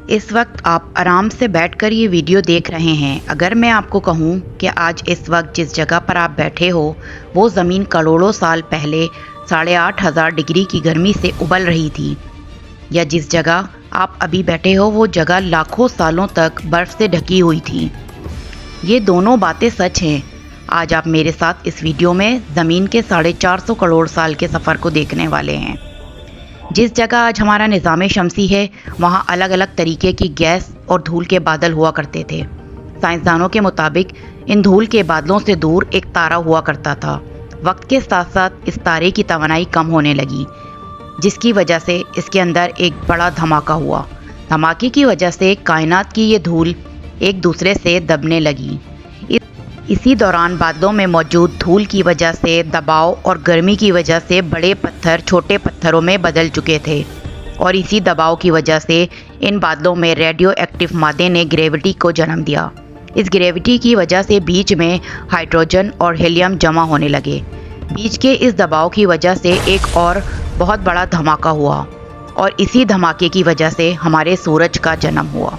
اس وقت آپ آرام سے بیٹھ کر یہ ویڈیو دیکھ رہے ہیں۔ اگر میں آپ کو کہوں کہ آج اس وقت جس جگہ پر آپ بیٹھے ہو وہ زمین کروڑوں سال پہلے 8,500 ڈگری کی گرمی سے ابل رہی تھی، یا جس جگہ آپ ابھی بیٹھے ہو وہ جگہ لاکھوں سالوں تک برف سے ڈھکی ہوئی تھی، یہ دونوں باتیں سچ ہیں۔ آج آپ میرے ساتھ اس ویڈیو میں زمین کے 450 کروڑ سال کے سفر کو دیکھنے والے ہیں۔ جس جگہ آج ہمارا نظام شمسی ہے وہاں الگ الگ طریقے کی گیس اور دھول کے بادل ہوا کرتے تھے۔ سائنسدانوں کے مطابق ان دھول کے بادلوں سے دور ایک تارا ہوا کرتا تھا۔ وقت کے ساتھ ساتھ اس تارے کی توانائی کم ہونے لگی، جس کی وجہ سے اس کے اندر ایک بڑا دھماکہ ہوا۔ دھماکے کی وجہ سے کائنات کی یہ دھول ایک دوسرے سے دبنے لگی۔ اسی دوران بادلوں میں موجود دھول کی وجہ سے دباؤ اور گرمی کی وجہ سے بڑے پتھر چھوٹے پتھروں میں بدل چکے تھے، اور اسی دباؤ کی وجہ سے ان بادلوں میں ریڈیو ایکٹیو مادے نے گریوٹی کو جنم دیا۔ اس گریوٹی کی وجہ سے بیچ میں ہائیڈروجن اور ہیلیم جمع ہونے لگے۔ بیچ کے اس دباؤ کی وجہ سے ایک اور بہت بڑا دھماکہ ہوا، اور اسی دھماکے کی وجہ سے ہمارے سورج کا جنم ہوا۔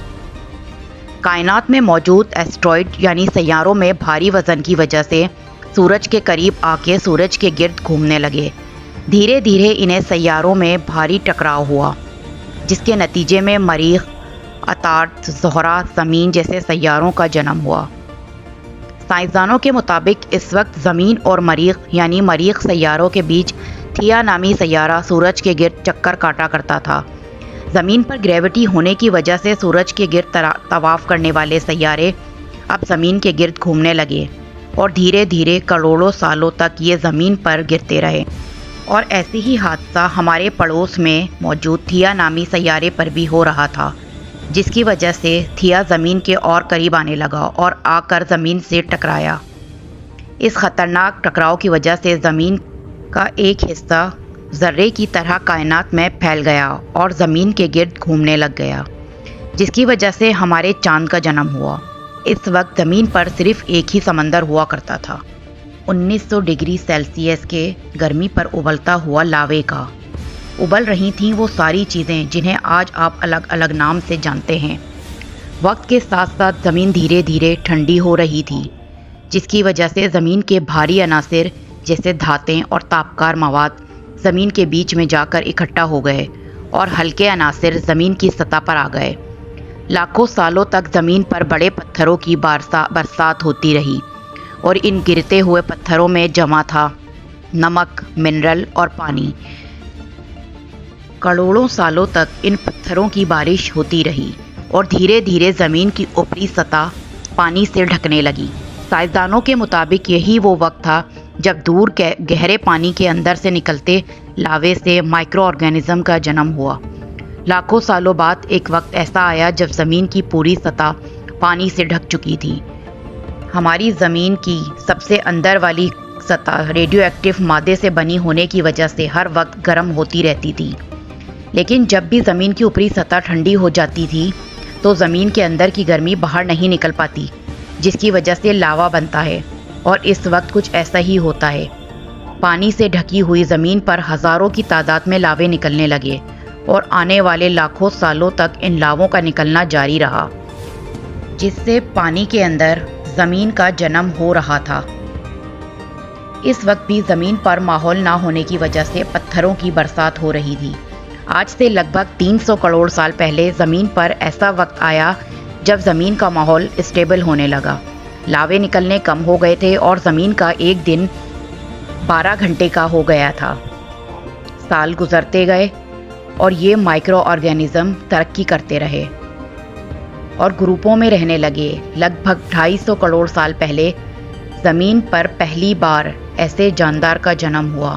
کائنات میں موجود ایسٹرائڈ یعنی سیاروں میں بھاری وزن کی وجہ سے سورج کے قریب آ کے سورج کے گرد گھومنے لگے۔ دھیرے دھیرے انہیں سیاروں میں بھاری ٹکراؤ ہوا، جس کے نتیجے میں مریخ، عطارد، زہرہ، زمین جیسے سیاروں کا جنم ہوا۔ سائنسدانوں کے مطابق اس وقت زمین اور مریخ یعنی مریخ سیاروں کے بیچ تھیا نامی سیارہ سورج کے گرد چکر کاٹا کرتا تھا۔ زمین پر گریوٹی ہونے کی وجہ سے سورج کے گرد طواف کرنے والے سیارے اب زمین کے گرد گھومنے لگے، اور دھیرے دھیرے کروڑوں سالوں تک یہ زمین پر گرتے رہے۔ اور ایسے ہی حادثہ ہمارے پڑوس میں موجود تھیا نامی سیارے پر بھی ہو رہا تھا، جس کی وجہ سے تھیا زمین کے اور قریب آنے لگا اور آ کر زمین سے ٹکرایا۔ اس خطرناک ٹکراؤ کی وجہ سے زمین کا ایک حصہ ذرے کی طرح کائنات میں پھیل گیا اور زمین کے گرد گھومنے لگ گیا، جس کی وجہ سے ہمارے چاند کا جنم ہوا۔ اس وقت زمین پر صرف ایک ہی سمندر ہوا کرتا تھا، 1900 ڈگری سیلسیس کے گرمی پر ابلتا ہوا لاوے کا۔ ابل رہی تھیں وہ ساری چیزیں جنہیں آج آپ الگ الگ نام سے جانتے ہیں۔ وقت کے ساتھ ساتھ زمین دھیرے دھیرے ٹھنڈی ہو رہی تھی، جس کی وجہ سے زمین کے بھاری عناصر جیسے دھاتیں اور تابکار مواد زمین کے بیچ میں جا کر اکٹھا ہو گئے، اور ہلکے عناصر زمین کی سطح پر آ گئے۔ لاکھوں سالوں تک زمین پر بڑے پتھروں کی برسات ہوتی رہی، اور ان گرتے ہوئے پتھروں میں جمع تھا نمک، منرل اور پانی۔ کروڑوں سالوں تک ان پتھروں کی بارش ہوتی رہی، اور دھیرے دھیرے زمین کی اوپری سطح پانی سے ڈھکنے لگی۔ سائنسدانوں کے مطابق یہی وہ وقت تھا جب دور گہرے پانی کے اندر سے نکلتے لاوے سے مائکرو آرگینزم کا جنم ہوا۔ لاکھوں سالوں بعد ایک وقت ایسا آیا جب زمین کی پوری سطح پانی سے ڈھک چکی تھی۔ ہماری زمین کی سب سے اندر والی سطح ریڈیو ایکٹیو مادے سے بنی ہونے کی وجہ سے ہر وقت گرم ہوتی رہتی تھی، لیکن جب بھی زمین کی اوپری سطح ٹھنڈی ہو جاتی تھی تو زمین کے اندر کی گرمی باہر نہیں نکل پاتی، جس کی وجہ سے لاوا بنتا ہے۔ اور اس وقت کچھ ایسا ہی ہوتا ہے۔ پانی سے ڈھکی ہوئی زمین پر ہزاروں کی تعداد میں لاوے نکلنے لگے، اور آنے والے لاکھوں سالوں تک ان لاووں کا نکلنا جاری رہا، جس سے پانی کے اندر زمین کا جنم ہو رہا تھا۔ اس وقت بھی زمین پر ماحول نہ ہونے کی وجہ سے پتھروں کی برسات ہو رہی تھی۔ آج سے لگ بھگ 300 کروڑ سال پہلے زمین پر ایسا وقت آیا جب زمین کا ماحول اسٹیبل ہونے لگا۔ لاوے نکلنے کم ہو گئے تھے، اور زمین کا ایک دن 12 گھنٹے کا ہو گیا تھا۔ سال گزرتے گئے اور یہ مائکرو آرگینزم ترقی کرتے رہے اور گروپوں میں رہنے لگے۔ لگ بھگ 250 کروڑ سال پہلے زمین پر پہلی بار ایسے جاندار کا جنم ہوا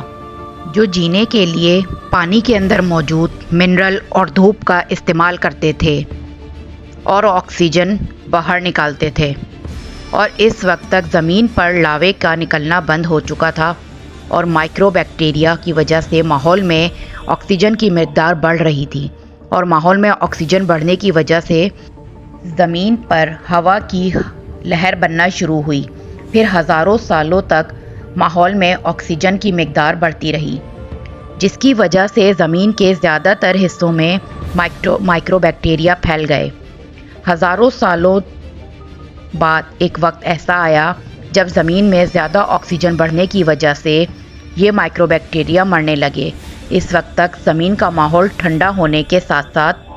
جو جینے کے لیے پانی کے اندر موجود منرل اور دھوپ کا استعمال کرتے تھے اور آکسیجن باہر نکالتے تھے۔ اور اس وقت تک زمین پر لاوے کا نکلنا بند ہو چکا تھا، اور مائکرو بیکٹیریا کی وجہ سے ماحول میں آکسیجن کی مقدار بڑھ رہی تھی، اور ماحول میں آکسیجن بڑھنے کی وجہ سے زمین پر ہوا کی لہر بننا شروع ہوئی۔ پھر ہزاروں سالوں تک ماحول میں آکسیجن کی مقدار بڑھتی رہی، جس کی وجہ سے زمین کے زیادہ تر حصوں میں माइक्रो बैक्टीरिया फैल गए। हज़ारों सालों बाद एक वक्त ऐसा आया जब ज़मीन में ज़्यादा ऑक्सीजन बढ़ने की वजह से ये माइक्रो बैक्टीरिया मरने लगे। इस वक्त तक ज़मीन का माहौल ठंडा होने के साथ साथ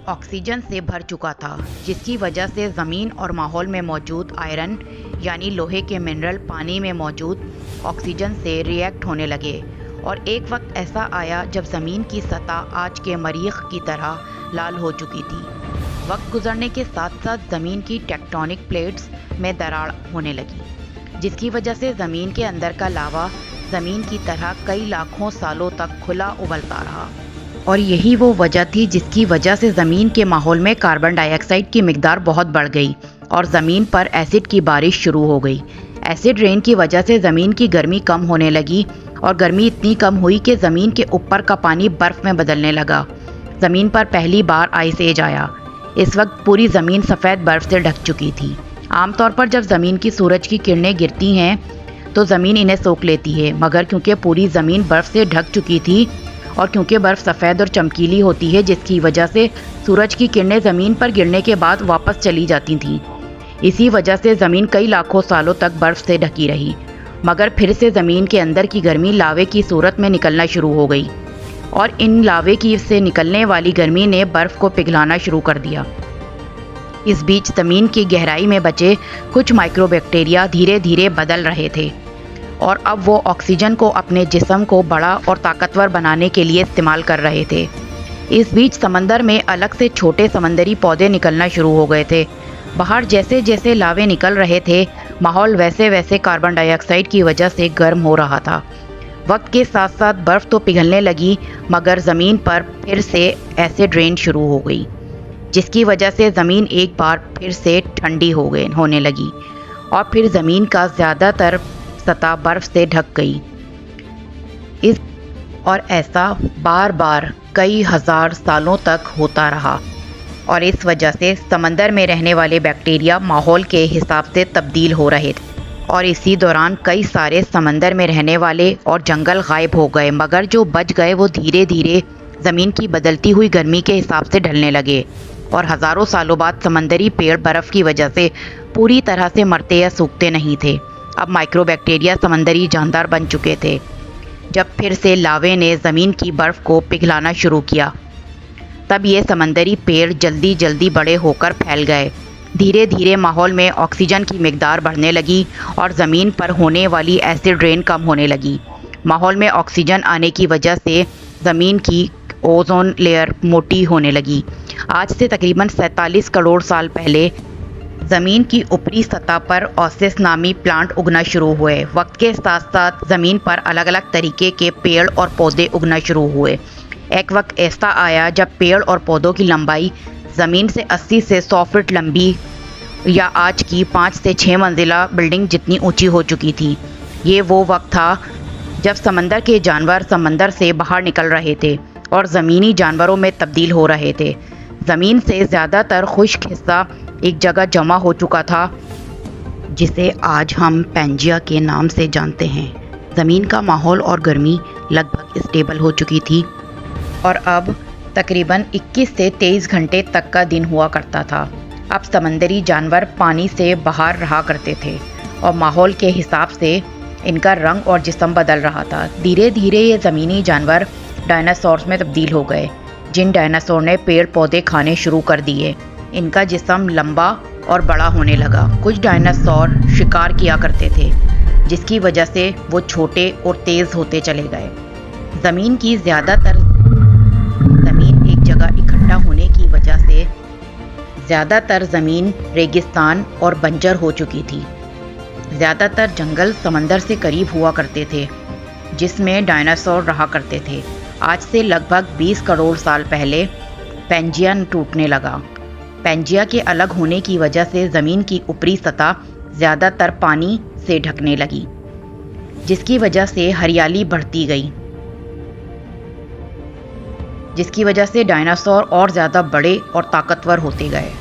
ऑक्सीजन से भर चुका था, जिसकी वजह से ज़मीन और माहौल में मौजूद आयरन यानी लोहे के मिनरल पानी में मौजूद ऑक्सीजन से रिएक्ट होने लगे। और एक वक्त ऐसा आया जब ज़मीन की सतह आज के मरीख की तरह लाल हो चुकी थी। वक्त गुजरने के साथ साथ ज़मीन की टेक्टोनिक प्लेट्स में दरार होने लगी, जिसकी वजह से ज़मीन के अंदर का लावा ज़मीन की तरह कई लाखों सालों तक खुला उबलता रहा। और यही वो वजह थी जिसकी वजह से ज़मीन के माहौल में कार्बन डाइऑक्साइड की मिकदार बहुत बढ़ गई और ज़मीन पर एसिड की बारिश शुरू हो गई। एसिड रेन की वजह से ज़मीन की गर्मी कम होने लगी और गर्मी इतनी कम हुई कि ज़मीन के ऊपर का पानी बर्फ़ में बदलने लगा। ज़मीन पर पहली बार आइस एज आया। इस वक्त पूरी ज़मीन सफ़ेद बर्फ़ से ढक चुकी थी। आमतौर पर जब ज़मीन की सूरज की किरणें गिरती हैं तो ज़मीन इन्हें सोख लेती है, मगर क्योंकि पूरी ज़मीन बर्फ़ से ढक चुकी थी और क्योंकि बर्फ़ सफ़ेद और चमकीली होती है, जिसकी वजह से सूरज की किरणें ज़मीन पर गिरने के बाद वापस चली जाती थीं। इसी वजह से ज़मीन कई लाखों सालों तक बर्फ़ से ढकी रही, मगर फिर से ज़मीन के अंदर की गर्मी लावे की सूरत में निकलना शुरू हो गई और इन लावे की से निकलने वाली गर्मी ने बर्फ़ को पिघलाना शुरू कर दिया। इस बीच ज़मीन की गहराई में बचे कुछ माइक्रो बैक्टीरिया धीरे धीरे बदल रहे थे और अब वो ऑक्सीजन को अपने जिस्म को बड़ा और ताकतवर बनाने के लिए इस्तेमाल कर रहे थे। इस बीच समंदर में अलग से छोटे समंदरी पौधे निकलना शुरू हो गए थे। बाहर जैसे जैसे लावे निकल रहे थे, माहौल वैसे वैसे कार्बन डाइऑक्साइड की वजह से गर्म हो रहा था। वक्त के साथ साथ बर्फ़ तो पिघलने लगी, मगर ज़मीन पर फिर से एसिड रेन शुरू हो गई, जिसकी वजह से ज़मीन एक बार फिर से ठंडी होने लगी और फिर ज़मीन का ज़्यादातर सतह बर्फ़ से ढक गई। और ऐसा बार बार कई हज़ार सालों तक होता रहा और इस वजह से समंदर में रहने वाले बैक्टीरिया माहौल के हिसाब से तब्दील हो रहे थे और इसी दौरान कई सारे समंदर में रहने वाले और जंगल गायब हो गए, मगर जो बच गए वो धीरे धीरे ज़मीन की बदलती हुई गर्मी के हिसाब से ढलने लगे और हज़ारों सालों बाद समंदरी पेड़ बर्फ़ की वजह से पूरी तरह से मरते या सूखते नहीं थे। अब माइक्रो बैक्टीरिया समंदरी जानदार बन चुके थे। जब फिर से लावे ने ज़मीन की बर्फ़ को पिघलाना शुरू किया, तब ये समंदरी पेड़ जल्दी जल्दी बड़े होकर फैल गए। धीरे धीरे माहौल में ऑक्सीजन की मिकदार बढ़ने लगी और ज़मीन पर होने वाली एसिड रेन कम होने लगी। माहौल में ऑक्सीजन आने की वजह से ज़मीन की ओजोन लेयर मोटी होने लगी। आज से तकरीबन 47 करोड़ साल पहले ज़मीन की ऊपरी सतह पर ओसिस नामी प्लांट उगना शुरू हुए। वक्त के साथ साथ ज़मीन पर अलग अलग तरीके के पेड़ और पौधे उगना शुरू हुए। एक वक्त ऐसा आया जब पेड़ और पौधों की लंबाई ज़मीन से 80 से 100 फीट लंबी या आज की 5 से 6 मंजिला बिल्डिंग जितनी ऊंची हो चुकी थी। ये वो वक्त था जब समंदर के जानवर समंदर से बाहर निकल रहे थे और ज़मीनी जानवरों में तब्दील हो रहे थे। ज़मीन से ज़्यादातर खुश्क हिस्सा एक जगह जमा हो चुका था, जिसे आज हम पैंजिया के नाम से जानते हैं। ज़मीन का माहौल और गर्मी लगभग स्टेबल हो चुकी थी और अब तकरीबन 21 से 23 घंटे तक का दिन हुआ करता था। अब समंदरी जानवर पानी से बाहर रहा करते थे और माहौल के हिसाब से इनका रंग और जिस्म बदल रहा था। धीरे धीरे ये ज़मीनी जानवर डायनासोर्स में तब्दील हो गए, जिन डायनासोर ने पेड़ पौधे खाने शुरू कर दिए। इनका जिस्म लंबा और बड़ा होने लगा। कुछ डायनासोर शिकार किया करते थे, जिसकी वजह से वो छोटे और तेज़ होते चले गए। ज़मीन की ज़्यादातर ज़मीन एक जगह इकट्ठा होने की वजह से ज़्यादातर ज़मीन रेगिस्तान और बंजर हो चुकी थी। ज़्यादातर जंगल समंदर से करीब हुआ करते थे, जिसमें डायनासोर रहा करते थे। आज से लगभग 20 करोड़ साल पहले पैंजिया टूटने लगा। पैंजिया के अलग होने की वजह से ज़मीन की ऊपरी सतह ज़्यादातर पानी से ढकने लगी, जिसकी वजह से हरियाली बढ़ती गई, जिसकी वजह से डायनासोर और ज़्यादा बड़े और ताकतवर होते गए।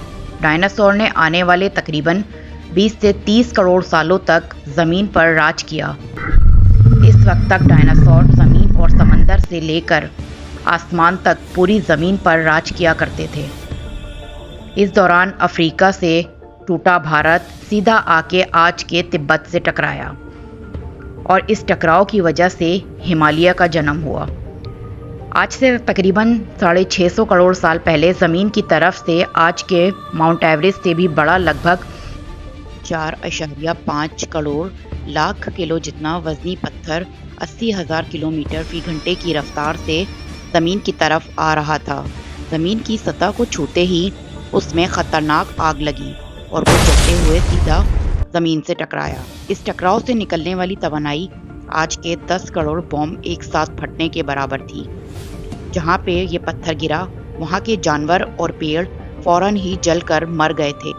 डायनासोर ने आने वाले तकरीबन 20 से 30 करोड़ सालों तक ज़मीन पर राज किया। इस वक्त तक डायनासोर ज़मीन और समंदर से लेकर आसमान तक पूरी ज़मीन पर राज किया करते थे। इस दौरान अफ्रीका से टूटा भारत सीधा आके आज के तिब्बत से टकराया और इस टकराव की वजह से हिमालय का जन्म हुआ। आज से तकरीबन 650 करोड़ साल पहले ज़मीन की तरफ से आज के माउंट एवरेस्ट से भी बड़ा लगभग 4.5 करोड़ लाख किलो जितना वज़नी पत्थर 80,000 किलोमीटर फी घंटे की रफ्तार से ज़मीन की तरफ आ रहा था। ज़मीन की सतह को छूते ही उसमें ख़तरनाक आग लगी और वो जलते हुए सीधा ज़मीन से टकराया। इस टकराव से निकलने वाली तवानाई आज के 10 करोड़ बॉम्ब एक साथ फटने के बराबर थी। जहाँ पे ये पत्थर गिरा वहाँ के जानवर और पेड़ फौरन ही जलकर मर गए थे।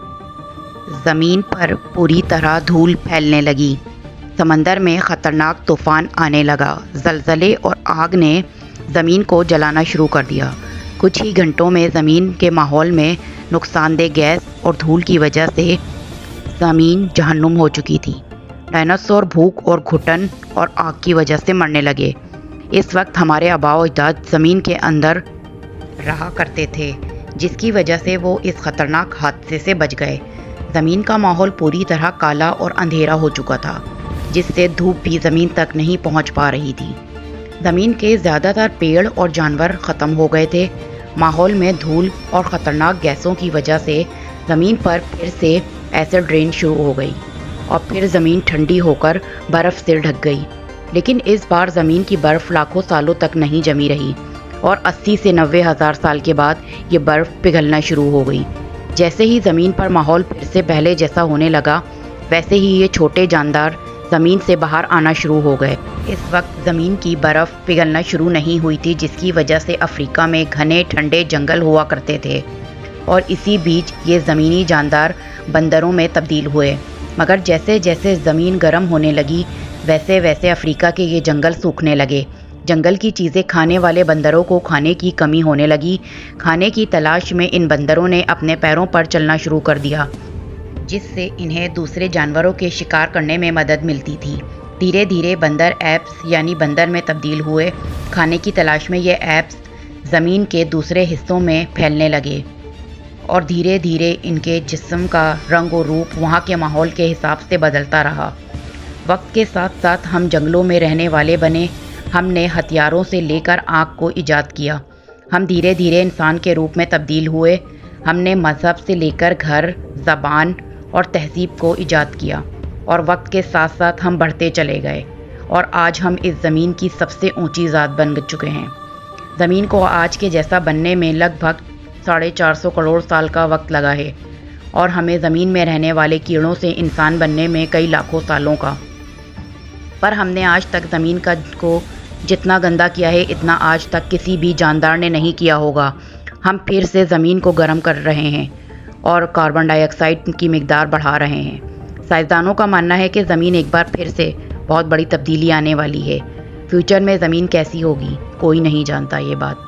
ज़मीन पर पूरी तरह धूल फैलने लगी। समंदर में ख़तरनाक तूफ़ान आने लगा। ज़लज़ले और आग ने ज़मीन को जलाना शुरू कर दिया। कुछ ही घंटों में ज़मीन के माहौल में नुकसानदेह गैस और धूल की वजह से ज़मीन जहन्नुम हो चुकी थी। डायनासोर भूख और घुटन और आग की वजह से मरने लगे। इस वक्त हमारे आबाओ अजदाद ज़मीन के अंदर रहा करते थे, जिसकी वजह से वो इस ख़तरनाक हादसे से बच गए। ज़मीन का माहौल पूरी तरह काला और अंधेरा हो चुका था, जिससे धूप भी ज़मीन तक नहीं पहुंच पा रही थी। ज़मीन के ज़्यादातर पेड़ और जानवर ख़त्म हो गए थे। माहौल में धूल और ख़तरनाक गैसों की वजह से ज़मीन पर फिर से एसिड रेन शुरू हो गई और फिर ज़मीन ठंडी होकर बर्फ़ से ढक गई। लेकिन इस बार ज़मीन की बर्फ़ लाखों सालों तक नहीं जमी रही और 80 से 90 हज़ार साल के बाद ये बर्फ़ पिघलना शुरू हो गई। जैसे ही ज़मीन पर माहौल फिर से पहले जैसा होने लगा, वैसे ही ये छोटे जानदार ज़मीन से बाहर आना शुरू हो गए। इस वक्त ज़मीन की बर्फ़ पिघलना शुरू नहीं हुई थी, जिसकी वजह से अफ्रीका में घने ठंडे जंगल हुआ करते थे और इसी बीच ये ज़मीनी जानदार बंदरों में तब्दील हुए। मगर जैसे जैसे ज़मीन गर्म होने लगी, वैसे वैसे अफ्रीका के ये जंगल सूखने लगे। जंगल की चीज़ें खाने वाले बंदरों को खाने की कमी होने लगी। खाने की तलाश में इन बंदरों ने अपने पैरों पर चलना शुरू कर दिया, जिससे इन्हें दूसरे जानवरों के शिकार करने में मदद मिलती थी। धीरे धीरे बंदर एप्स यानी बंदर में तब्दील हुए। खाने की तलाश में ये एप्स ज़मीन के दूसरे हिस्सों में फैलने लगे और धीरे धीरे इनके जिस्म का रंग और रूप वहाँ के माहौल के हिसाब से बदलता रहा। वक्त के साथ साथ हम जंगलों में रहने वाले बने। हमने हथियारों से लेकर आग को ईजाद किया। हम धीरे धीरे इंसान के रूप में तब्दील हुए। हमने मज़हब से लेकर घर, ज़बान और तहज़ीब को ईजाद किया और वक्त के साथ साथ हम बढ़ते चले गए और आज हम इस ज़मीन की सबसे ऊंची ज़ात बन चुके हैं। ज़मीन को आज के जैसा बनने में लगभग 450 करोड़ साल का वक्त लगा है और हमें ज़मीन में रहने वाले कीड़ों से इंसान बनने में कई लाखों सालों का। पर हमने आज तक ज़मीन को जितना गंदा किया है, इतना आज तक किसी भी जानदार ने नहीं किया होगा। हम फिर से ज़मीन को गर्म कर रहे हैं और कार्बन डाइऑक्साइड की मिकदार बढ़ा रहे हैं। साइंसदानों का मानना है कि ज़मीन एक बार फिर से बहुत बड़ी तब्दीली आने वाली है। फ्यूचर में ज़मीन कैसी होगी, कोई नहीं जानता ये बात।